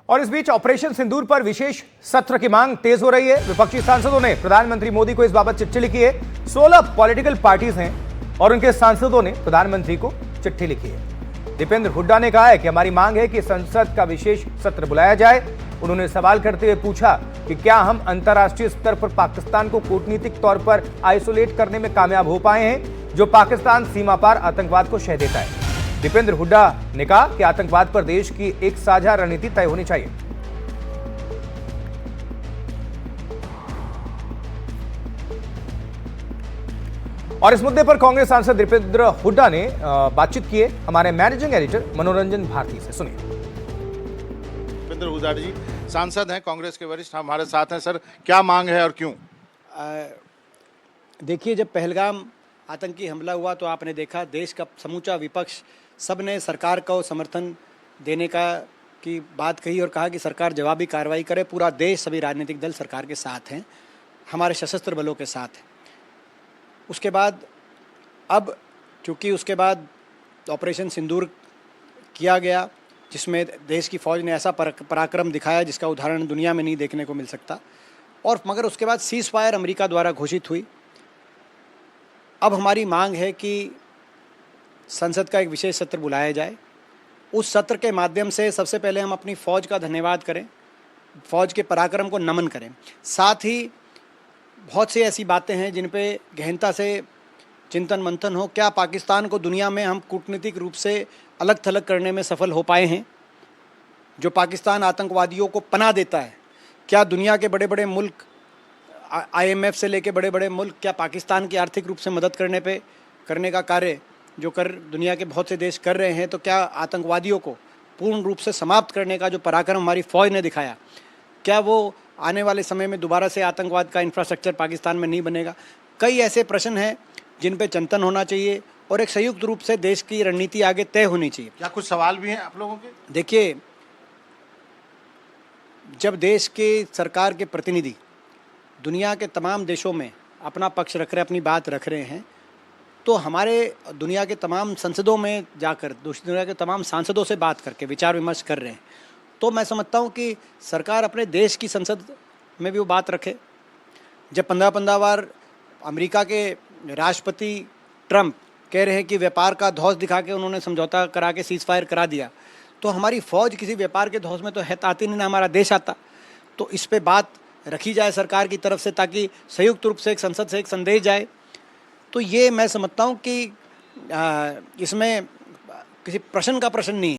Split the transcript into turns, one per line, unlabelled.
और इस बीच ऑपरेशन सिंदूर पर विशेष सत्र की मांग तेज हो रही है। विपक्षी सांसदों ने प्रधानमंत्री मोदी को इस बाबत चिट्ठी लिखी है। 16 पॉलिटिकल पार्टीज हैं और उनके सांसदों ने प्रधानमंत्री को चिट्ठी लिखी है। दीपेंद्र हुड्डा ने कहा है कि हमारी मांग है कि संसद का विशेष सत्र बुलाया जाए। उन्होंने सवाल करते हुए पूछा कि क्या हम अंतर्राष्ट्रीय स्तर पर पाकिस्तान को कूटनीतिक तौर पर आइसोलेट करने में कामयाब हो पाए हैं, जो पाकिस्तान सीमा पार आतंकवाद को शह देता है। दीपेंद्र हुड्डा ने कहा कि आतंकवाद पर देश की एक साझा रणनीति तय होनी चाहिए। और इस मुद्दे पर कांग्रेस सांसद दीपेंद्र हुड्डा ने बातचीत की है हमारे मैनेजिंग एडिटर मनोरंजन भारती से। सुनिए।
दीपेंद्र हुड्डा जी सांसद हैं, कांग्रेस के वरिष्ठ हमारे साथ हैं। सर, क्या मांग है और क्यों?
देखिए, जब पहलगाम आतंकी हमला हुआ तो आपने देखा देश का समूचा विपक्ष सब ने सरकार को समर्थन देने की बात कही और कहा कि सरकार जवाबी कार्रवाई करे। पूरा देश, सभी राजनीतिक दल सरकार के साथ हैं, हमारे सशस्त्र बलों के साथ हैं। उसके बाद अब चूँकि उसके बाद ऑपरेशन सिंदूर किया गया, जिसमें देश की फ़ौज ने ऐसा पराक्रम दिखाया जिसका उदाहरण दुनिया में नहीं देखने को मिल सकता, और मगर उसके बाद सीज़ फायर अमेरिका द्वारा घोषित हुई। अब हमारी मांग है कि संसद का एक विशेष सत्र बुलाया जाए। उस सत्र के माध्यम से सबसे पहले हम अपनी फ़ौज का धन्यवाद करें, फ़ौज के पराक्रम को नमन करें। साथ ही बहुत सी ऐसी बातें हैं जिन पे गहनता से चिंतन मंथन हो। क्या पाकिस्तान को दुनिया में हम कूटनीतिक रूप से अलग थलग करने में सफल हो पाए हैं? जो पाकिस्तान आतंकवादियों को पनाह देता है, क्या दुनिया के बड़े बड़े मुल्क, IMF से लेके बड़े बड़े मुल्क, क्या पाकिस्तान की आर्थिक रूप से मदद करने का कार्य जो दुनिया के बहुत से देश कर रहे हैं? तो क्या आतंकवादियों को पूर्ण रूप से समाप्त करने का जो पराक्रम हमारी फ़ौज ने दिखाया, क्या वो आने वाले समय में दोबारा से आतंकवाद का इंफ्रास्ट्रक्चर पाकिस्तान में नहीं बनेगा? कई ऐसे प्रश्न हैं जिन पे चिंतन होना चाहिए और एक संयुक्त रूप से देश की रणनीति आगे तय होनी चाहिए।
क्या कुछ सवाल भी हैं आप लोगों के?
देखिए, जब देश के सरकार के प्रतिनिधि दुनिया के तमाम देशों में अपना पक्ष रख रहे, अपनी बात रख रहे हैं, तो हमारे दुनिया के तमाम संसदों में जाकर दुनिया के तमाम सांसदों से बात करके विचार विमर्श कर रहे हैं, तो मैं समझता हूँ कि सरकार अपने देश की संसद में भी वो बात रखे। जब 15 बार अमेरिका के राष्ट्रपति ट्रंप कह रहे हैं कि व्यापार का धौंस दिखा के उन्होंने समझौता करा के सीज़ फायर करा दिया, तो हमारी फ़ौज किसी व्यापार के धौंस में तो आती नहीं, ना हमारा देश आता। तो इस पे बात रखी जाए सरकार की तरफ से, ताकि संयुक्त रूप से एक संसद से एक संदेश जाए। तो ये मैं समझता हूँ कि इसमें किसी प्रश्न का प्रश्न नहीं है।